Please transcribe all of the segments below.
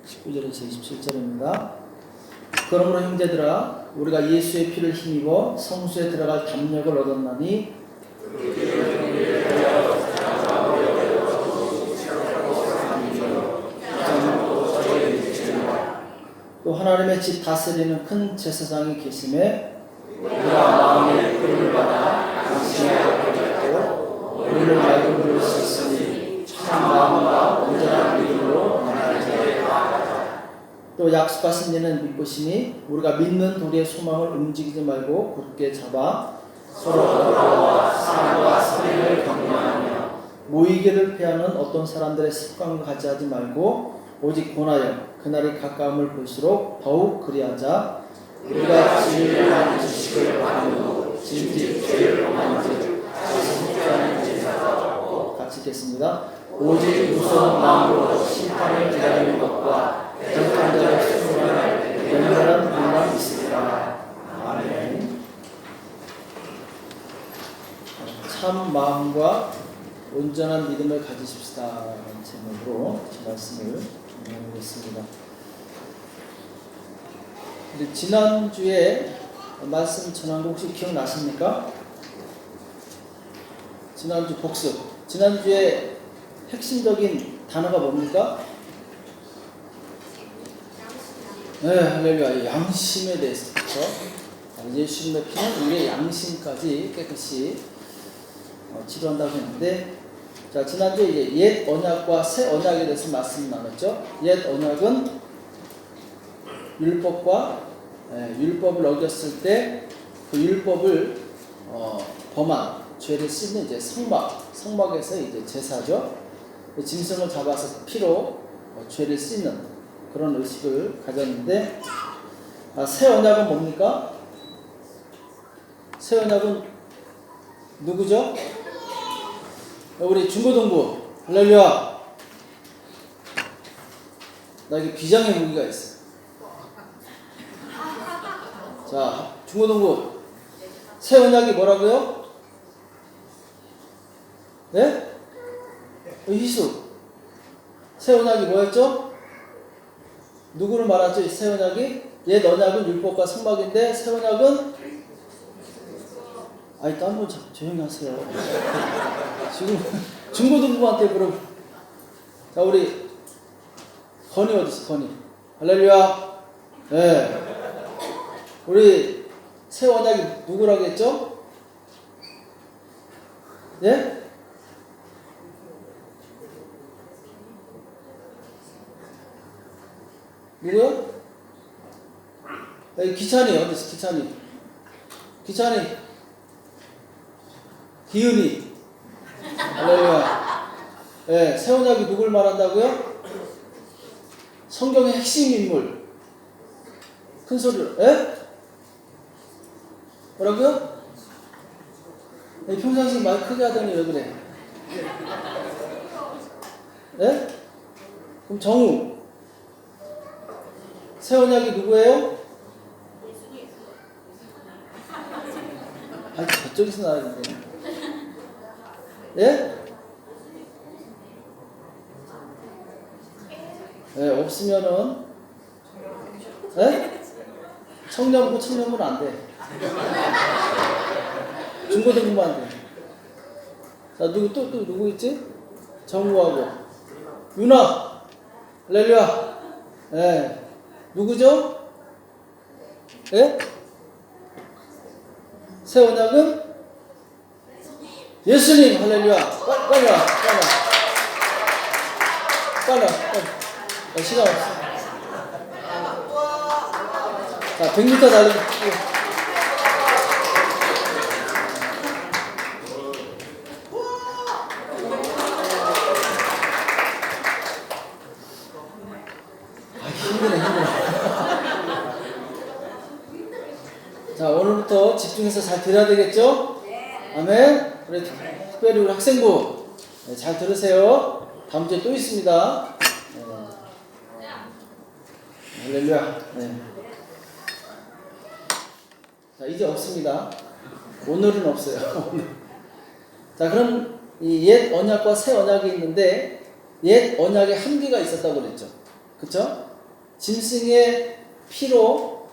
19절에서 27절입니다. 그러므로 형제들아 우리가 예수의 피를 힘입어 성수에 들어갈 담력을 얻었나니 또 하나님의 집 다스리는 큰 제사장이 계심에 우리가 마음의 끓음을 받아 당신의 얻고 우리를 맑은 물을 수 있으니 참 마음과 온전한 믿음으로 또 약속하신 이는 믿으시니 우리가 믿는 도리의 소망을 움직이지 말고 굳게 잡아 서로 도와와 사랑과 선행을 격려하며 모이기를 피하는 어떤 사람들의 습관을 가지하지 말고 오직 권하여 그날이 가까움을 볼수록 더욱 그리하자. 우리가 진리를 지식을 받고 진즉 죄를 범한즉 다시 회개하는 제사가 없고 같이 읽겠습니다. 오직 무서운 마음으로 심판을 기다리는 것과 대적한 자를 수용할 연결한 분만 있으리라. 아멘. 참 마음과 온전한 믿음을 가지십시다 라는 제목으로 제 말씀을 나누겠습니다. 지난주에 말씀 전한 거 혹시 기억나십니까? 지난주 복습. 지난주에 핵심적인 단어가 뭡니까? 네, 할렐루야. 양심에 대해서. 그렇죠? 예수님의 피는 우리의 양심까지 깨끗이 치료한다고 했는데, 자, 지난주에 이제 옛 언약과 새 언약에 대해서 말씀 나눴죠. 옛 언약은 율법과 율법을 어겼을 때 그 율법을 범한 죄를 씻는 이제 성막에서 이제 제사죠. 짐승을 잡아서 피로 죄를 씻는 그런 의식을 가졌는데, 새 언약은 뭡니까? 새 언약은 누구죠? 우리 중고등부. 할렐루야. 나에게 비장의 무기가 있어. 자, 중고등부. 새 언약이 뭐라고요? 네? 희수. 새 언약이 뭐였죠? 누구를 말하죠? 새 언약이? 옛 언약은 율법과 성막인데 새 언약은? 아이, 또 한번 조용히 하세요. 지금 중고등부한테 물어보. 자, 우리 건이 어디 있어? 건이. 할렐루야. 네. 우리 새 언약이 누구라고 했죠? 예? 누구요? 여기 기찬이 어디 있어? 기찬이. 기은이. 할렐루야. 예, 새 언약이 누굴 말한다고요? 성경의 핵심 인물. 큰 소리로. 예? 뭐라고요? 평상시 말 크게 하더니 왜 그래? 예? 그럼 정우. 새 언약이 누구예요? 아, 저쪽에서 나왔는데. 예? 예, 없으면은, 예? 청년부는 안 돼. 중고등부만 안 돼. 자, 누구 있지? 정우하고. 유나! 할렐루야! 예. 누구죠? 예? 새 언약은? 예수님! 할렐루야! 빨리 와! 시간 없어. 자, 100m 달리기. 힘드네. 자, 오늘부터 집중해서 잘 들어야 되겠죠? 아멘. 우리 특별히 우리 학생부 잘 들으세요. 다음 주에 또 있습니다. 할렐루야. 네. 자, 이제 없습니다. 오늘은 없어요. 자, 그럼 이 옛 언약과 새 언약이 있는데 옛 언약에 한계가 있었다고 그랬죠. 그쵸? 짐승의 피로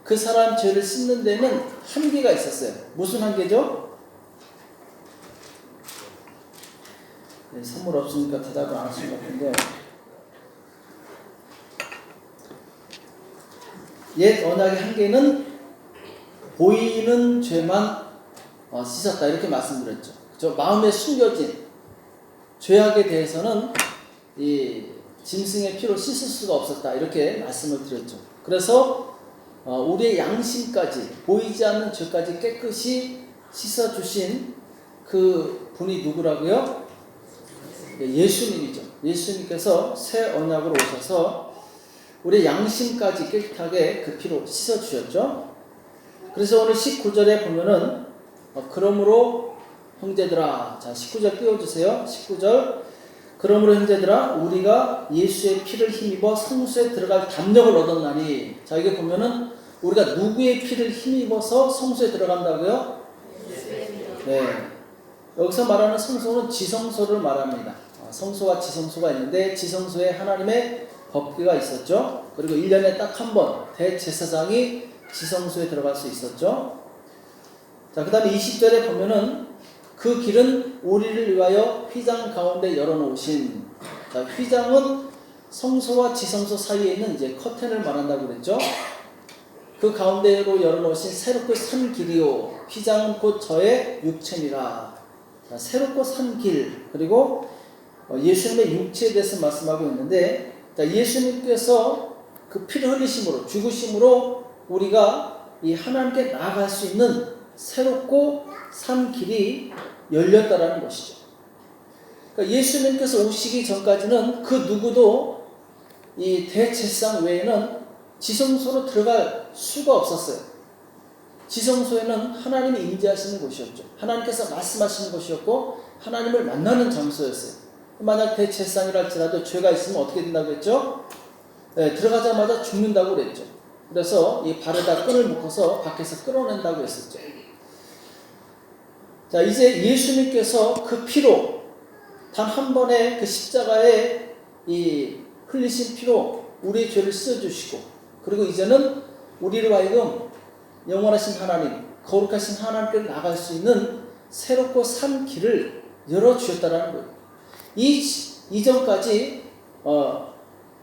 그 사람 죄를 씻는 데는 한계가 있었어요. 무슨 한계죠? 네, 선물 없으니까 대답을 안 하신 것 같은데, 옛 언약의 한계는 보이는 죄만 씻었다 이렇게 말씀드렸죠. 그렇죠? 마음에 숨겨진 죄악에 대해서는 이 짐승의 피로 씻을 수가 없었다 이렇게 말씀을 드렸죠. 그래서 우리의 양심까지 보이지 않는 죄까지 깨끗이 씻어주신 그 분이 누구라고요? 예수님이죠. 예수님께서 새 언약으로 오셔서 우리의 양심까지 깨끗하게 그 피로 씻어주셨죠. 그래서 오늘 19절에 보면은 그러므로 형제들아, 자 19절 띄워주세요. 19절, 그러므로 형제들아 우리가 예수의 피를 힘입어 성소에 들어갈 담력을 얻었나니. 자 이게 보면은 우리가 누구의 피를 힘입어서 성소에 들어간다고요? 네. 여기서 말하는 성소는 지성소를 말합니다. 성소와 지성소가 있는데 지성소에 하나님의 법궤가 있었죠. 그리고 1년에 딱 한 번 대제사장이 지성소에 들어갈 수 있었죠. 자, 그 다음에 20절에 보면은 그 길은 우리를 위하여 휘장 가운데 열어놓으신. 자, 휘장은 성소와 지성소 사이에 있는 이제 커튼을 말한다고 그랬죠. 그 가운데로 열어놓으신 새롭고 산 길이요. 휘장은 곧 저의 육체니라. 자, 새롭고 산 길. 그리고 예수님의 육체에 대해서 말씀하고 있는데, 자, 예수님께서 그 피를 흘리심으로, 죽으심으로 우리가 이 하나님께 나아갈 수 있는 새롭고 산 길이 열렸다라는 것이죠. 그러니까 예수님께서 오시기 전까지는 그 누구도 이 대제사장 외에는 지성소로 들어갈 수가 없었어요. 지성소에는 하나님이 임재하시는 곳이었죠. 하나님께서 말씀하시는 곳이었고 하나님을 만나는 장소였어요. 만약 대제사장이라 할지라도 죄가 있으면 어떻게 된다고 했죠? 네, 들어가자마자 죽는다고 그랬죠. 그래서 이 발에다 끈을 묶어서 밖에서 끌어낸다고 했었죠. 자, 이제 예수님께서 그 피로 단 한 번의 그 십자가에 이 흘리신 피로 우리의 죄를 씻어주시고, 그리고 이제는 우리를 하여금 영원하신 하나님, 거룩하신 하나님께 나갈 수 있는 새롭고 산 길을 열어주셨다는 거예요. 이전까지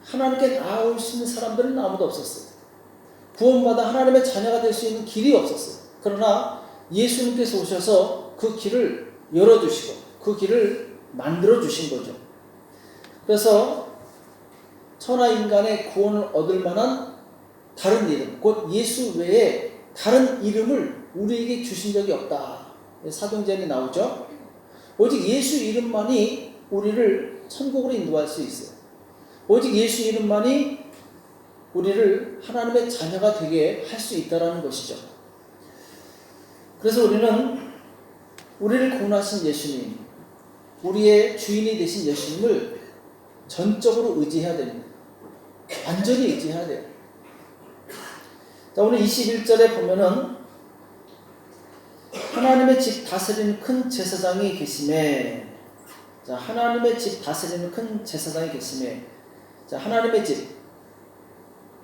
하나님께 나올 수 있는 사람들은 아무도 없었어요. 구원받아 하나님의 자녀가 될 수 있는 길이 없었어요. 그러나 예수님께서 오셔서 그 길을 열어주시고 그 길을 만들어주신 거죠. 그래서 천하 인간의 구원을 얻을 만한 다른 이름, 곧 예수 외에 다른 이름을 우리에게 주신 적이 없다. 사도행전에 나오죠. 오직 예수 이름만이 우리를 천국으로 인도할 수 있어요. 오직 예수 이름만이 우리를 하나님의 자녀가 되게 할 수 있다는 것이죠. 그래서 우리는 우리를 구원하신 예수님, 우리의 주인이 되신 예수님을 전적으로 의지해야 됩니다. 완전히 의지해야 돼요. 자, 오늘 21절에 보면은 하나님의 집 다스리는 큰 제사장이 계심에, 자, 하나님의 집 다스리는 큰 제사장이 계심에, 자, 하나님의 집,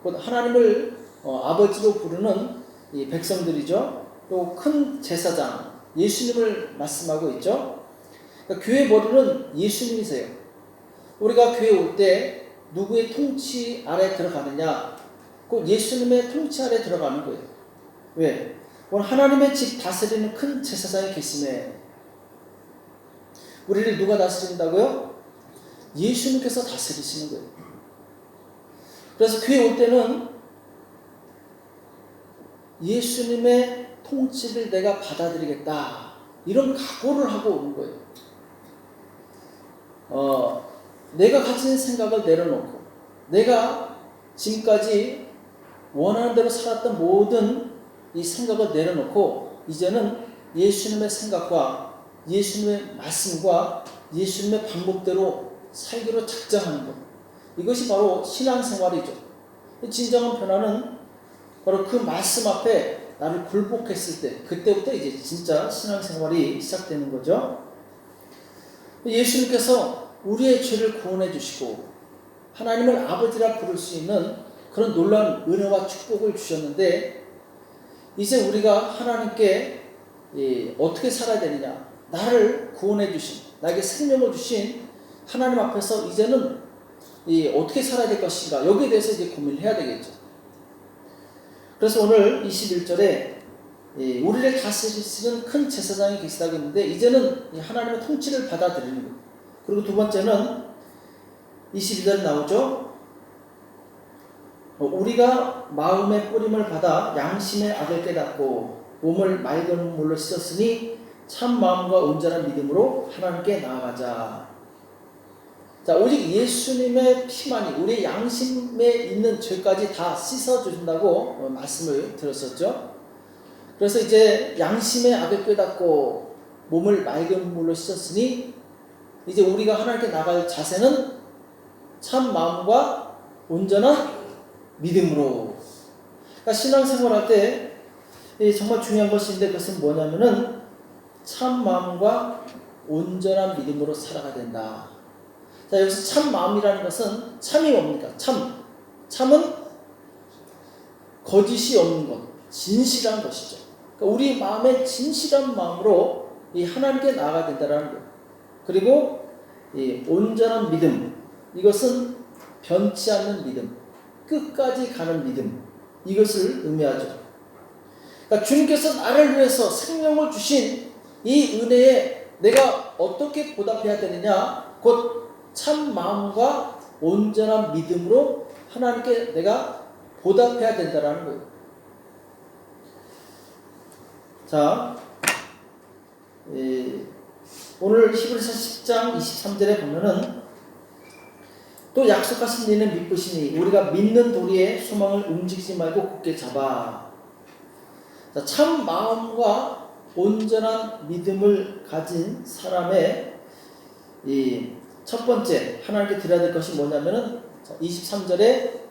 곧 하나님을 아버지로 부르는 이 백성들이죠. 또 큰 제사장, 예수님을 말씀하고 있죠. 그러니까 교회 머리는 예수님이세요. 우리가 교회 올 때 누구의 통치 아래 들어가느냐? 곧 예수님의 통치 아래 들어가는 거예요. 왜? 오늘 하나님의 집 다스리는 큰 제사장이 계시네. 우리를 누가 다스린다고요? 예수님께서 다스리시는 거예요. 그래서 교회 올 때는 예수님의 통치를 내가 받아들이겠다, 이런 각오를 하고 오는 거예요. 내가 가진 생각을 내려놓고 내가 지금까지 원하는 대로 살았던 모든 이 생각을 내려놓고 이제는 예수님의 생각과 예수님의 말씀과 예수님의 방법대로 살기로 작정하는 것, 이것이 바로 신앙생활이죠. 진정한 변화는 바로 그 말씀 앞에 나를 굴복했을 때, 그때부터 이제 진짜 신앙생활이 시작되는 거죠. 예수님께서 우리의 죄를 구원해 주시고 하나님을 아버지라 부를 수 있는 그런 놀라운 은혜와 축복을 주셨는데 이제 우리가 하나님께 어떻게 살아야 되느냐, 나를 구원해 주신, 나에게 생명을 주신 하나님 앞에서 이제는 어떻게 살아야 될 것인가, 여기에 대해서 이제 고민을 해야 되겠죠. 그래서 오늘 21절에 우리를 다스리시는 큰 제사장이 계시다고 했는데 이제는 하나님의 통치를 받아들이는 것. 그리고 두 번째는 22절 나오죠. 우리가 마음의 뿌림을 받아 양심의 악을 깨닫고 몸을 맑은 물로 씻었으니 참 마음과 온전한 믿음으로 하나님께 나아가자. 자, 오직 예수님의 피만이 우리의 양심에 있는 죄까지 다 씻어주신다고 말씀을 드렸었죠. 그래서 이제 양심의 악을 깨닫고 몸을 맑은 물로 씻었으니 이제 우리가 하나님께 나갈 자세는 참 마음과 온전한 믿음으로. 그러니까 신앙생활할 때 정말 중요한 것인데 그것은 뭐냐면은 참 마음과 온전한 믿음으로 살아가야 된다. 자, 여기서 참 마음이라는 것은 참이 뭡니까? 참은 거짓이 없는 것, 진실한 것이죠. 그러니까 우리 마음에 진실한 마음으로 이 하나님께 나아가야 된다는 것. 그리고 이 온전한 믿음, 이것은 변치 않는 믿음, 끝까지 가는 믿음, 이것을 의미하죠. 그러니까 주님께서 나를 위해서 생명을 주신 이 은혜에 내가 어떻게 보답해야 되느냐, 곧 참 마음과 온전한 믿음으로 하나님께 내가 보답해야 된다는 거예요. 자, 오늘 히브리서 10장 23절에 보면은 또 약속하신 이는 믿으시니 우리가 믿는 도리에 소망을 움직이지 말고 굳게 잡아. 자, 참 마음과 온전한 믿음을 가진 사람의 이 첫 번째 하나님께 드려야 될 것이 뭐냐면은 23절에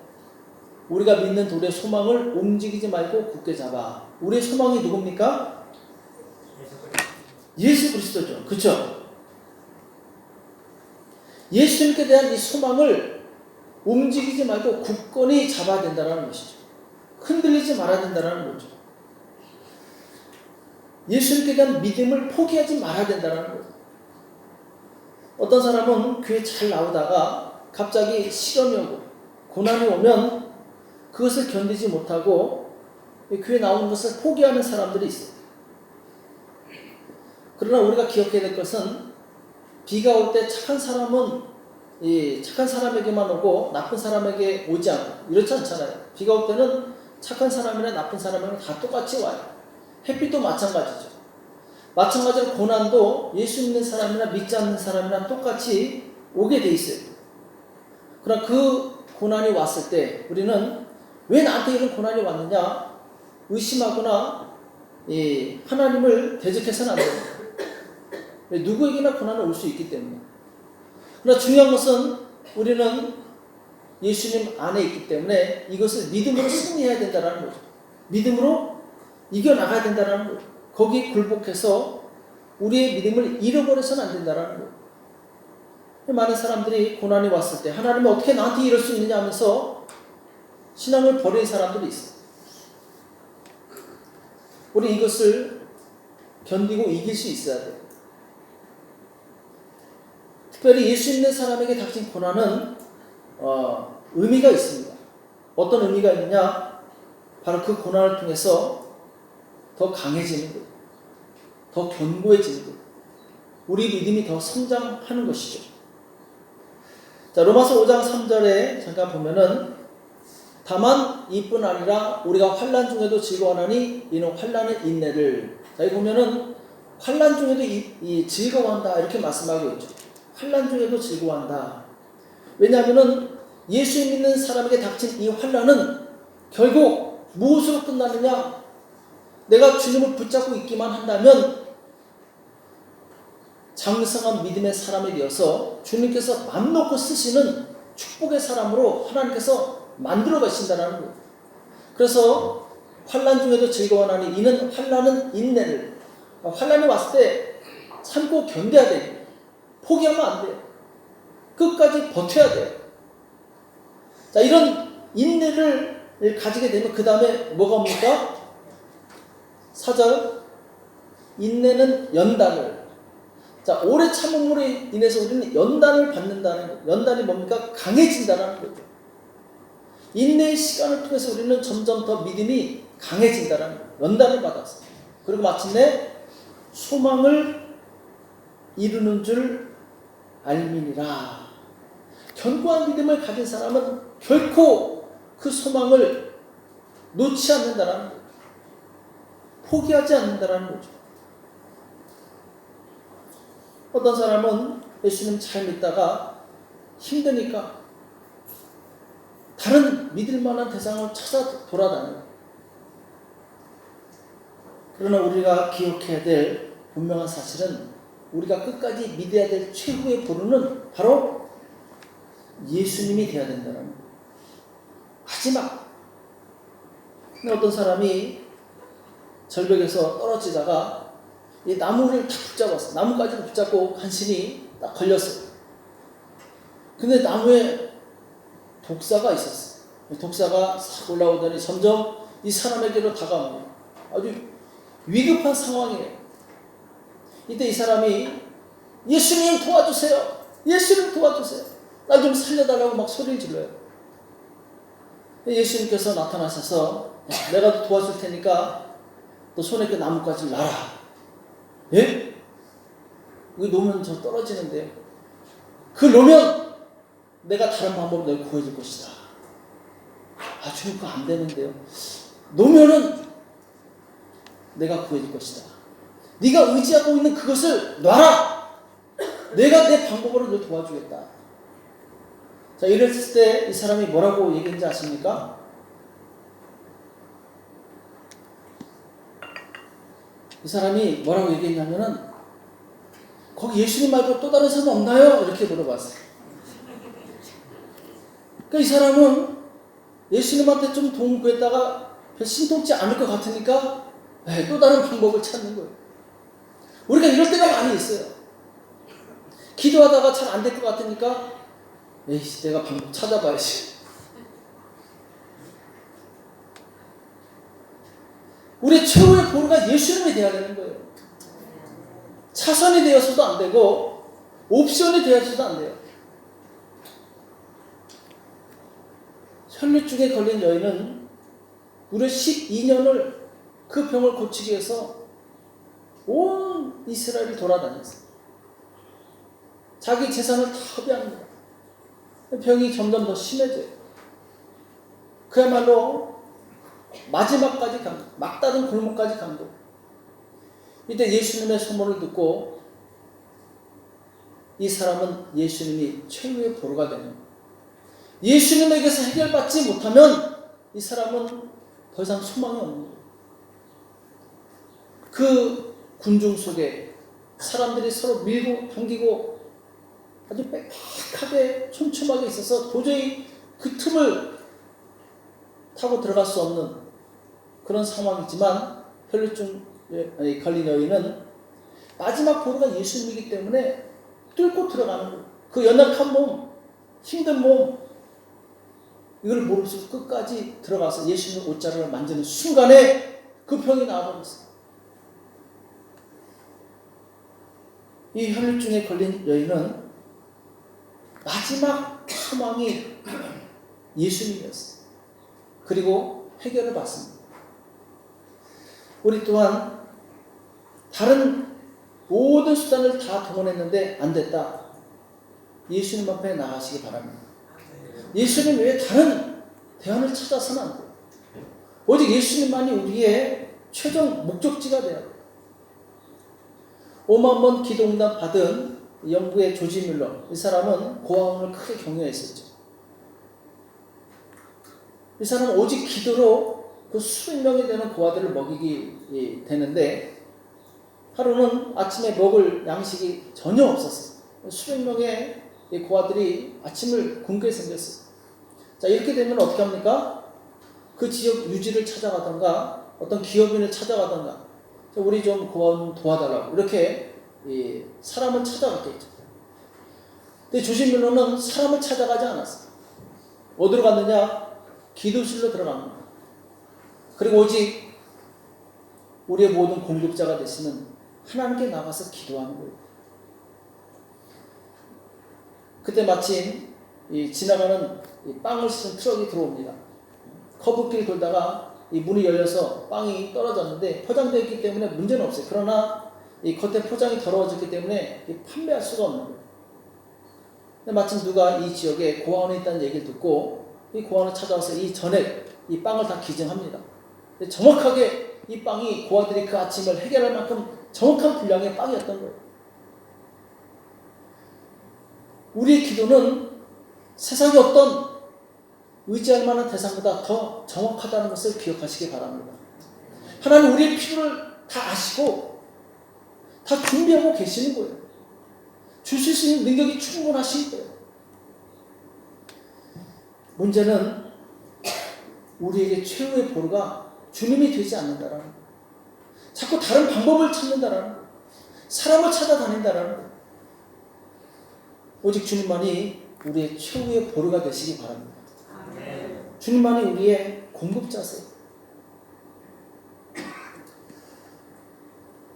우리가 믿는 도리의 소망을 움직이지 말고 굳게 잡아. 우리의 소망이 누굽니까? 예수 그리스도죠. 그렇죠? 예수님께 대한 이 소망을 움직이지 말고 굳건히 잡아야 된다는 것이죠. 흔들리지 말아야 된다는 거죠. 예수님께 대한 믿음을 포기하지 말아야 된다는 거죠. 어떤 사람은 교회 잘 나오다가 갑자기 시험이 오고 고난이 오면 그것을 견디지 못하고 교회 나오는 것을 포기하는 사람들이 있어요. 그러나 우리가 기억해야 될 것은 비가 올 때 착한 사람은 착한 사람에게만 오고 나쁜 사람에게 오지 않고 이렇지 않잖아요. 비가 올 때는 착한 사람이나 나쁜 사람이나 다 똑같이 와요. 햇빛도 마찬가지죠. 마찬가지로 고난도 예수 믿는 사람이나 믿지 않는 사람이나 똑같이 오게 돼 있어요. 그러나 그 고난이 왔을 때 우리는 왜 나한테 이런 고난이 왔느냐 의심하거나 하나님을 대적해서는 안 됩니다. 누구에게나 고난은 올 수 있기 때문에. 그러나 중요한 것은 우리는 예수님 안에 있기 때문에 이것을 믿음으로 승리해야 된다는 거죠. 믿음으로 이겨나가야 된다는 거죠. 거기에 굴복해서 우리의 믿음을 잃어버려서는 안 된다는 거예요. 많은 사람들이 고난이 왔을 때 하나님은 어떻게 나한테 이럴 수 있느냐 하면서 신앙을 버리는 사람들이 있어요. 우리 이것을 견디고 이길 수 있어야 돼요. 특별히 예수 믿는 사람에게 닥친 고난은 의미가 있습니다. 어떤 의미가 있느냐? 바로 그 고난을 통해서 더 강해지는 거예요. 더 견고해지는 거예요. 우리 믿음이 더 성장하는 것이죠. 자, 로마서 5장 3절에 잠깐 보면은 다만 이뿐 아니라 우리가 환난 중에도 즐거워하니 이는 환난의 인내를. 자, 여기 보면은 환난 중에도 이 즐거워한다 이렇게 말씀하고 있죠. 환난 중에도 즐거워한다. 왜냐하면은 예수 믿는 사람에게 닥친 이 환난은 결국 무엇으로 끝나느냐? 내가 주님을 붙잡고 있기만 한다면 장성한 믿음의 사람이 되어서 주님께서 맘 놓고 쓰시는 축복의 사람으로 하나님께서 만들어 가신다는 거예요. 그래서 환난 중에도 즐거워하니 이는 환난은 인내를. 환난이 왔을 때 참고 견뎌야 돼요. 포기하면 안 돼요. 끝까지 버텨야 돼요. 자, 이런 인내를 가지게 되면 그 다음에 뭐가 옵니까? 4절 인내는 연단을. 자, 오래 참음으로 인해서 우리는 연단을 받는다는 거예요. 연단이 뭡니까? 강해진다는 거죠. 인내의 시간을 통해서 우리는 점점 더 믿음이 강해진다는 거예요. 연단을 받았어요. 그리고 마침내 소망을 이루는 줄 알미니라. 견고한 믿음을 가진 사람은 결코 그 소망을 놓지 않는다는 거예요. 포기하지 않는다는 거죠. 어떤 사람은 예수님 잘 믿다가 힘드니까 다른 믿을 만한 대상을 찾아 돌아다녀요. 그러나 우리가 기억해야 될 분명한 사실은 우리가 끝까지 믿어야 될 최후의 보루는 바로 예수님이 되어야 된다는 거예요. 마지막. 근데 어떤 사람이 절벽에서 떨어지다가 이 나무를 다 붙잡았어. 나무까지 붙잡고 간신히 딱 걸렸어요. 근데 나무에 독사가 있었어. 독사가 싹 올라오더니 점점 이 사람에게로 다가옵니다. 아주 위급한 상황이에요. 이때 이 사람이 예수님 도와주세요. 예수님 도와주세요. 나 좀 살려달라고 막 소리를 질러요. 예수님께서 나타나셔서 내가 도와줄 테니까 너 손에 그 나뭇가지를 놔라. 예? 이거 놓으면 저 떨어지는데요. 그걸 놓으면 내가 다른 방법으로 널 구해줄 것이다. 아, 주님 그거 안 되는데요. 놓으면은 내가 구해줄 것이다. 네가 의지하고 있는 그것을 놔라. 내가 내 방법으로 널 도와주겠다. 자, 이랬을 때 이 사람이 뭐라고 얘기했는지 아십니까? 이 사람이 뭐라고 얘기했냐면은 거기 예수님 말고 또 다른 사람 없나요? 이렇게 물어봤어요. 그러니까 이 사람은 예수님한테 좀 도움 구했다가 별 신통치 않을 것 같으니까 또 다른 방법을 찾는 거예요. 우리가 이럴 때가 많이 있어요. 기도하다가 잘 안 될 것 같으니까 에이씨, 내가 방법 찾아봐야지. 우리 최후의 보루가 예수님이 되어야 되는 거예요. 차선이 되어서도 안 되고 옵션이 되어서도 안 돼요. 혈류증에 걸린 여인은 무려 12년을 그 병을 고치기 위해서 온 이스라엘을 돌아다녔어요. 자기 재산을 다 허비합니다. 병이 점점 더 심해져요. 그야말로 마지막까지 간, 막다른 골목까지 간 거예요. 이때 예수님의 소문을 듣고 이 사람은 예수님이 최후의 보루가 되는 거예요. 예수님에게서 해결받지 못하면 이 사람은 더 이상 소망이 없는 거예요. 그 군중 속에 사람들이 서로 밀고 당기고 아주 빽빽하게 촘촘하게 있어서 도저히 그 틈을 타고 들어갈 수 없는 그런 상황이지만 혈류증에 걸린 여인은 마지막 보루가 예수님이기 때문에 뚫고 들어가는 거예요. 그 연약한 몸, 힘든 몸, 이걸 모르면서 끝까지 들어가서 예수님 옷자락을 만지는 순간에 그 병이 나와버렸어요. 이 혈류증에 걸린 여인은 마지막 소망이 예수님이었어요. 그리고 해결을 받습니다. 우리 또한 다른 모든 수단을 다 동원했는데 안 됐다. 예수님 앞에 나가시기 바랍니다. 예수님 외에 다른 대안을 찾아서는 안 돼요. 오직 예수님만이 우리의 최종 목적지가 돼야 돼요. 5만 번 기도응답 받은 영국의 조지 뮬러, 이 사람은 고아원을 크게 경영했었죠. 이 사람은 오직 기도로 그 수백 명이 되는 고아들을 먹이게 되는데 하루는 아침에 먹을 양식이 전혀 없었어요. 수백 명의 고아들이 아침을 굶게 생겼어요. 자, 이렇게 되면 어떻게 합니까? 그 지역 유지를 찾아가던가 어떤 기업인을 찾아가던가 우리 좀 고아원 도와달라고 이렇게 사람을 찾아갔겠죠. 근데 조지 뮬러는 사람을 찾아가지 않았어요. 어디로 갔느냐? 기도실로 들어가는 거예요. 그리고 오직 우리의 모든 공급자가 되시는 하나님께 나가서 기도하는 거예요. 그때 마침 지나가는 빵을 싣는 트럭이 들어옵니다. 커브길 돌다가 이 문이 열려서 빵이 떨어졌는데 포장되어 있기 때문에 문제는 없어요. 그러나 이 겉에 포장이 더러워졌기 때문에 판매할 수가 없는 거예요. 근데 마침 누가 이 지역에 고아원에 있다는 얘기를 듣고 이 고아원을 찾아와서 이 전액 이 빵을 다 기증합니다. 근데 정확하게 이 빵이 고아들이 그 아침을 해결할 만큼 정확한 분량의 빵이었던 거예요. 우리의 기도는 세상의 어떤 의지할 만한 대상보다 더 정확하다는 것을 기억하시기 바랍니다. 하나님 우리의 필요를 다 아시고 다 준비하고 계시는 거예요. 주실 수 있는 능력이 충분하신 거예요. 문제는 우리에게 최후의 보루가 주님이 되지 않는다라는 거예요. 자꾸 다른 방법을 찾는다라는 거예요. 사람을 찾아다닌다라는 거예요. 오직 주님만이 우리의 최후의 보루가 되시기 바랍니다. 주님만이 우리의 공급자세요.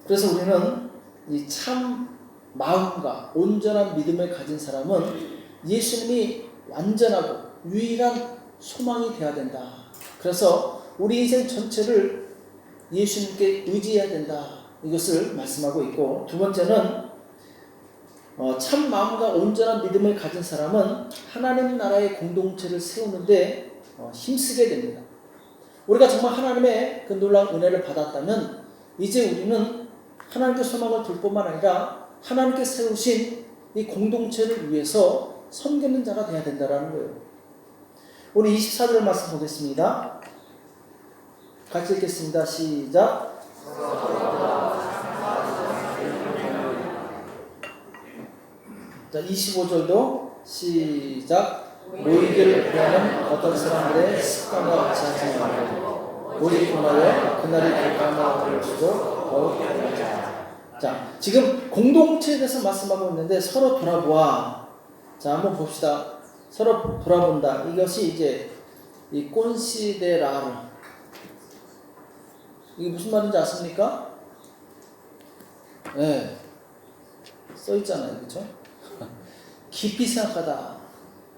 그래서 우리는 이 참 마음과 온전한 믿음을 가진 사람은 예수님이 완전하고 유일한 소망이 되어야 된다. 그래서 우리 인생 전체를 예수님께 의지해야 된다. 이것을 말씀하고 있고, 두 번째는 참 마음과 온전한 믿음을 가진 사람은 하나님 나라의 공동체를 세우는데 힘쓰게 됩니다. 우리가 정말 하나님의 그 놀라운 은혜를 받았다면 이제 우리는 하나님께 소망을 둘 뿐만 아니라 하나님께 세우신 이 공동체를 위해서 섬기는 자가 되어야 된다는 거예요. 우리 24절 말씀 보겠습니다. 같이 읽겠습니다. 시작. 자, 25절도 시작. 모이기를 피하는 어떤 사람들의 습관과 같이 하지 말고 오직 분하여 그날이 갈까마 올지도 더욱 하자. 자, 지금 공동체에 대해서 말씀하고 있는데 서로 돌아보아. 자, 한번 봅시다. 서로 돌아본다. 이것이 이제 이 꼰시데라르. 이게 무슨 말인지 아십니까? 네, 써 있잖아요, 그렇죠? 깊이 생각하다.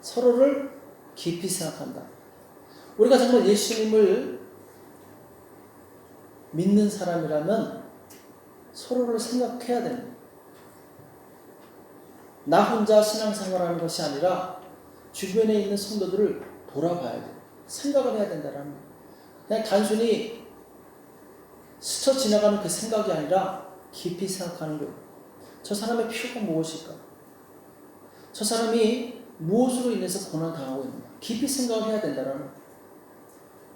서로를 깊이 생각한다. 우리가 정말 예수님을 믿는 사람이라면 서로를 생각해야 됩니다. 나 혼자 신앙생활하는 것이 아니라 주변에 있는 성도들을 돌아봐야 돼요. 생각을 해야 된다는 거예요. 그냥 단순히 스쳐 지나가는 그 생각이 아니라 깊이 생각하는 거예요. 저 사람의 필요가 무엇일까? 저 사람이 무엇으로 인해서 고난당하고 있는가? 깊이 생각을 해야 된다는 거예요.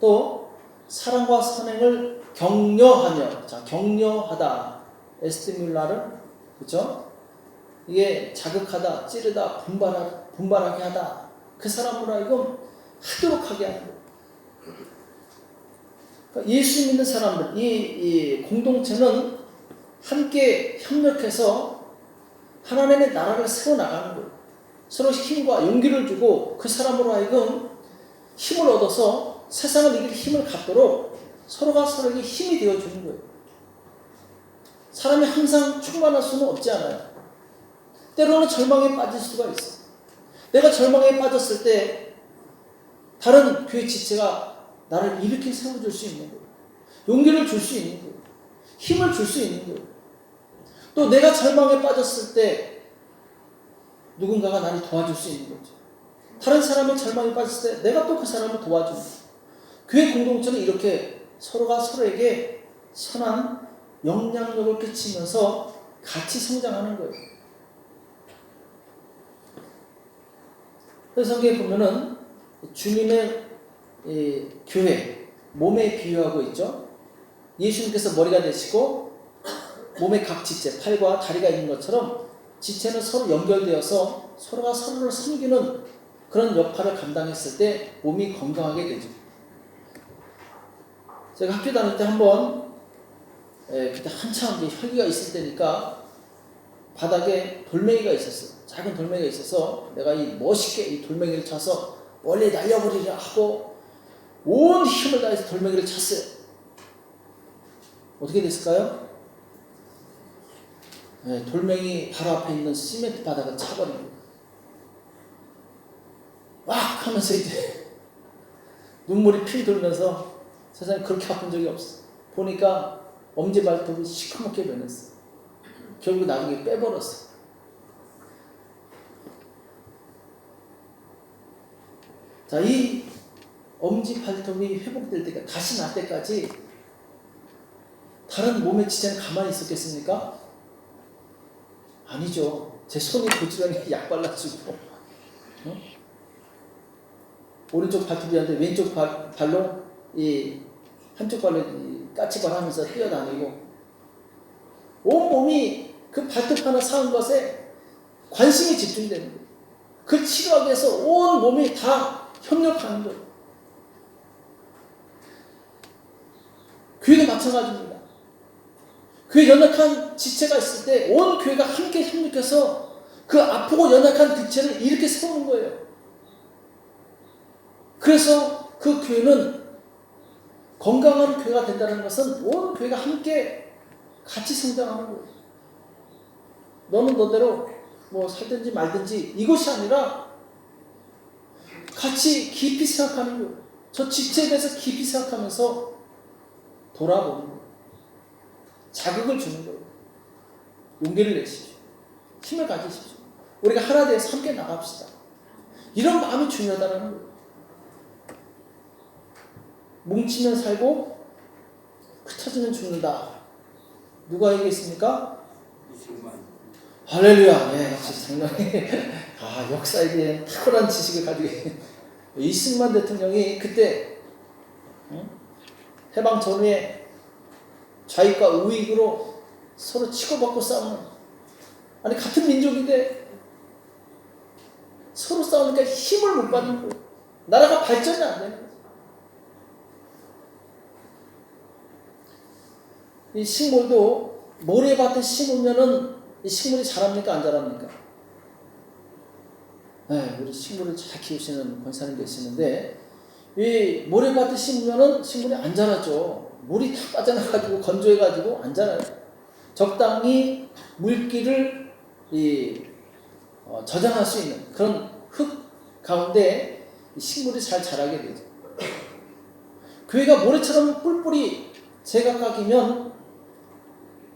또 사랑과 선행을 격려하며, 자, 격려하다. 에스티뮬라르, 그렇죠? 이게 자극하다, 찌르다, 분발하게 하다. 그 사람으로 하여금 하도록 하게 하는 거예요. 그러니까 예수 믿는 사람들, 이 공동체는 함께 협력해서 하나님의 나라를 세워나가는 거예요. 서로 힘과 용기를 주고 그 사람으로 하여금 힘을 얻어서 세상을 이길 힘을 갖도록 서로가 서로에게 힘이 되어주는 거예요. 사람이 항상 충만할 수는 없지 않아요. 때로는 절망에 빠질 수가 있어. 내가 절망에 빠졌을 때 다른 교회 지체가 나를 일으켜 세워줄 수 있는 거예요. 용기를 줄 수 있는 거예요. 힘을 줄 수 있는 거예요. 또 내가 절망에 빠졌을 때 누군가가 나를 도와줄 수 있는 거죠. 다른 사람이 절망에 빠졌을 때 내가 또 그 사람을 도와주는 거예요. 교회 공동체는 이렇게 서로가 서로에게 선한 영향력을 끼치면서 같이 성장하는 거예요. 그래서 성경에 보면은 주님의 교회, 몸에 비유하고 있죠. 예수님께서 머리가 되시고 몸의 각 지체, 팔과 다리가 있는 것처럼 지체는 서로 연결되어서 서로가 서로를 섬기는 그런 역할을 감당했을 때 몸이 건강하게 되죠. 제가 학교 다닐 때 한번 그때 한참 이제 혈기가 있을 때니까 바닥에 돌멩이가 있었어요. 작은 돌멩이가 있어서 내가 멋있게 이 돌멩이를 차서 멀리 날려버리려 하고 온 힘을 다해서 돌멩이를 찼어요. 어떻게 됐을까요? 네, 돌멩이 바로 앞에 있는 시멘트 바닥을 차버리고 막 하면서 이제 눈물이 핑 돌면서 세상에 그렇게 아픈 적이 없어. 보니까 엄지발톱이 시커멓게 변했어. 결국 나중에 빼버렸어. 자, 이 엄지발톱이 회복될 때까지, 다시 날 때까지 다른 몸의 지체는 가만히 있었겠습니까? 아니죠. 제 손이 부지런히 약 발라주고, 어? 오른쪽 발톱이었는데 왼쪽 발로 이 한쪽 발로 까치발 하면서 뛰어다니고, 온 몸이 그 발톱 하나 사은 것에 관심이 집중되는 거예요. 그 치료하기 위해서 온 몸이 다 협력하는 거예요. 교회도 마찬가지입니다. 교회 연약한 지체가 있을 때 온 교회가 함께 협력해서 그 아프고 연약한 지체를 이렇게 세우는 거예요. 그래서 그 교회는 건강한 교회가 된다는 것은 온 교회가 함께 같이 성장하는 거예요. 너는 너대로 뭐 살든지 말든지 이것이 아니라 같이 깊이 생각하는 거예요. 저 지체에 대해서 깊이 생각하면서 돌아보는 거예요. 자극을 주는 거예요. 용기를 내십시오. 힘을 가지십시오. 우리가 하나 되어서 함께 나갑시다. 이런 마음이 중요하다는 거예요. 뭉치면 살고 흩어지면 죽는다. 누가 얘기했습니까? 할렐루야. 예, 역시 상당히 역사에 대한 탁월한 지식을 가지고 있는 이승만 대통령이 그때 해방 전후에 좌익과 우익으로 서로 치고받고 싸우는, 아니 같은 민족인데 서로 싸우니까 힘을 못 받는 거예요. 나라가 발전이 안 되는 거예요. 이 식물도 모래밭에 심으면은 이 식물이 자랍니까 안 자랍니까? 네, 우리 식물을 잘 키우시는 권사님 계시는데 이 모래밭에 심으면은 식물이 안 자라죠. 물이 다 빠져나가지고 건조해가지고 안 자라요. 적당히 물기를 저장할 수 있는 그런 흙 가운데 이 식물이 잘 자라게 되죠. 교회가 모래처럼 뿔뿔이 제각각이면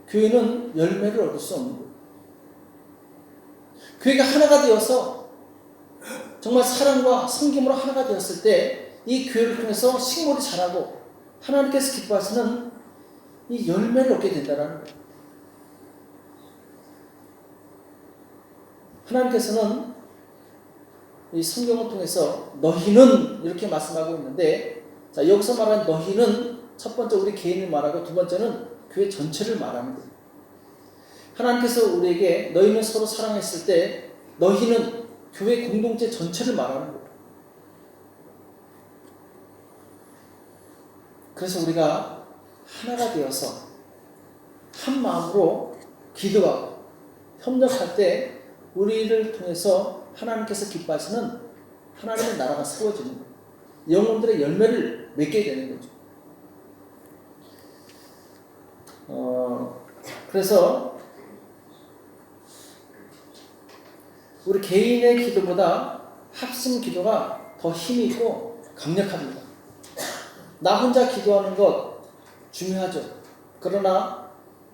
교회는 열매를 얻을 수 없는 거예요. 교회가 하나가 되어서 정말 사랑과 섬김으로 하나가 되었을 때 이 교회를 통해서 식물이 자라고 하나님께서 기뻐하시는 이 열매를 얻게 된다는 거예요. 하나님께서는 이 성경을 통해서 너희는 이렇게 말씀하고 있는데, 자, 여기서 말하는 너희는 첫 번째 우리 개인을 말하고 두 번째는 교회 전체를 말하는 거예요. 하나님께서 우리에게 너희는 서로 사랑했을 때 너희는 교회 공동체 전체를 말하는 거예요. 그래서 우리가 하나가 되어서 한 마음으로 기도하고 협력할 때 우리를 통해서 하나님께서 기뻐하시는 하나님의 나라가 세워지는 거예요. 영혼들의 열매를 맺게 되는 거죠. 그래서 우리 개인의 기도보다 합심 기도가 더 힘이 있고 강력합니다. 나 혼자 기도하는 것 중요하죠. 그러나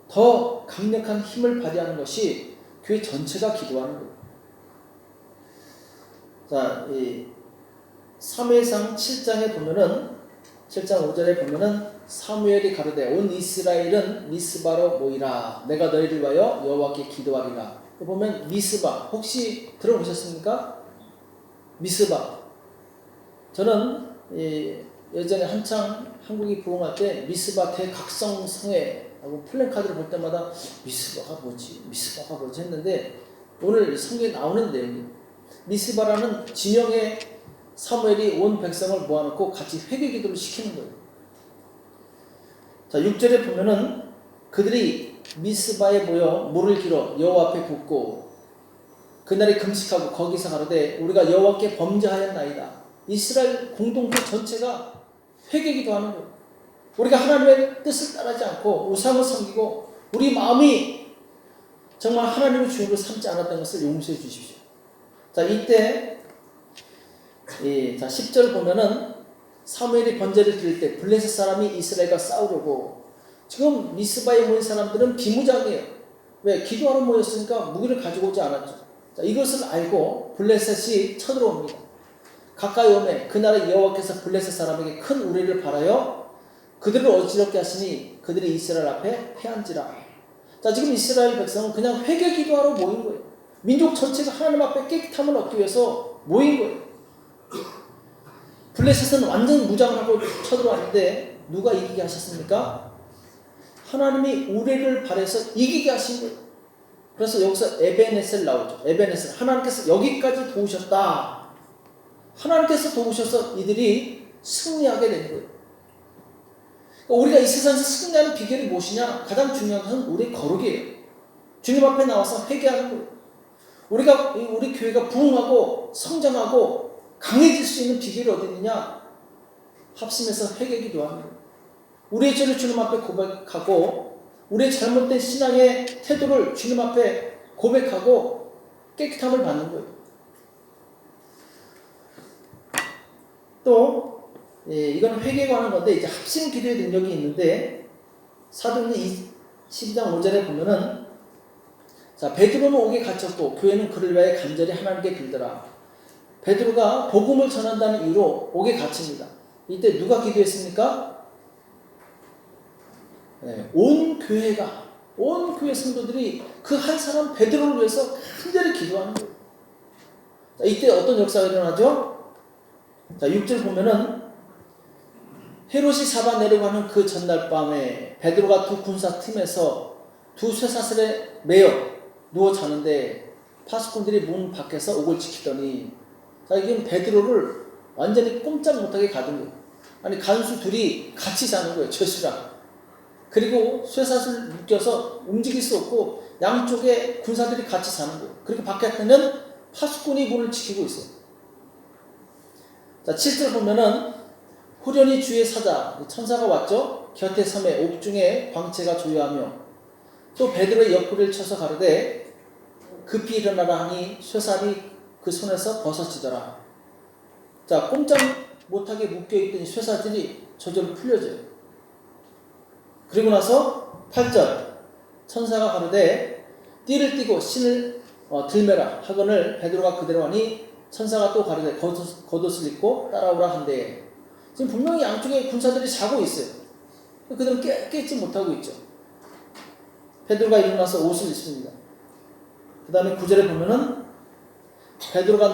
더 강력한 힘을 발휘하는 것이 교회 전체가 기도하는 거예요. 자, 이 사무엘상 7장에 보면은 7장 5절에 보면은 사무엘이 가로되 온 이스라엘은 미스바로 모이라 내가 너희를 위하여 여호와께 기도하리라. 보면 미스바 혹시 들어보셨습니까? 미스바. 저는 예전에 한창 한국이 부흥할 때 미스바 대각성성회하고 플랜카드를 볼 때마다 미스바가 뭐지 했는데 오늘 성경에 나오는 내용이 미스바라는 진영의 사무엘이 온 백성을 모아놓고 같이 회개 기도를 시키는 거예요. 자, 6절에 보면은 그들이 미스바에 모여 물을 길어 여호와 앞에 붓고 그날에 금식하고 거기서 가로되 우리가 여호와께 범죄하였나이다. 이스라엘 공동체 전체가 회개기도하는 거예요. 우리가 하나님의 뜻을 따르지 않고 우상을 섬기고 우리 마음이 정말 하나님의 주인으로 삼지 않았던 것을 용서해 주십시오. 자, 이때 자 10절 보면은 사무엘이 번제를 드릴 때 블레셋 사람이 이스라엘과 싸우려고 지금 미스바에 모인 사람들은 비무장이에요. 왜? 기도하러 모였으니까 무기를 가지고 오지 않았죠. 자, 이것을 알고 블레셋이 쳐들어옵니다. 가까이 오매 그 나라 여호와께서 블레셋 사람에게 큰 우레를 발하여 그들을 어지럽게 하시니 그들이 이스라엘 앞에 패한지라. 자, 지금 이스라엘 백성은 그냥 회개 기도하러 모인 거예요. 민족 전체가 하나님 앞에 깨끗함을 얻기 위해서 모인 거예요. 블레셋은 완전 무장을 하고 쳐들어왔는데 누가 이기게 하셨습니까? 하나님이 우레를 발해서 이기게 하신 거예요. 그래서 여기서 에베네셀 나오죠. 에베네셀. 하나님께서 여기까지 도우셨다. 하나님께서 도우셔서 이들이 승리하게 된 거예요. 그러니까 우리가 이 세상에서 승리하는 비결이 무엇이냐? 가장 중요한 것은 우리의 거룩이에요. 주님 앞에 나와서 회개하는 거예요. 우리 교회가 부흥하고 성장하고 강해질 수 있는 비결이 어디 있느냐? 합심해서 회개 기도하는 거예요. 우리의 죄를 주님 앞에 고백하고 우리의 잘못된 신앙의 태도를 주님 앞에 고백하고 깨끗함을 받는 거예요. 또 이건 회개에 관한 건데 이제 합심 기도의 능력이 있는데 사도행전 12장 5절에 보면은 자 베드로는 옥에 갇혔고 교회는 그를 위하여 간절히 하나님께 빌더라. 베드로가 복음을 전한다는 이유로 옥에 갇힙니다. 이때 누가 기도했습니까? 온 교회 성도들이 그 한 사람 베드로를 위해서 간절히 기도하는 거예요. 자, 이때 어떤 역사가 일어나죠? 자, 6절 보면은 헤롯이 잡아내려가는 그 전날 밤에 베드로가 두 군사 틈에서 두 쇠사슬에 매여 누워 자는데 파수꾼들이 문 밖에서 옥을 지키더니 자, 이건 베드로를 완전히 꼼짝 못하게 가둔 거예요. 아니 간수 둘이 같이 자는 거예요. 죄수랑. 그리고 쇠사슬 묶여서 움직일 수 없고 양쪽에 군사들이 같이 자는 거예요. 그리고 밖에는 파수꾼이 문을 지키고 있어요. 자, 7절 보면은 호련히 주의 사자 천사가 왔죠. 곁에 섬에 옥중에 광채가 조여하며 또 베드로의 옆구리를 쳐서 가르되 급히 일어나라 하니 쇠살이 그 손에서 벗어지더라. 자, 꼼짝 못하게 묶여있던 쇠사슬이 저절로 풀려져요. 그리고 나서 8절 천사가 가르되 띠를 띠고 신을 들매라 하거늘 베드로가 그대로 하니 천사가 또 가르되 겉옷을 입고 따라오라 한대. 지금 분명히 양쪽에 군사들이 자고 있어요. 그들은 깨지 못하고 있죠. 베드로가 일어나서 옷을 입습니다. 그 다음에 9절에 보면은 베드로가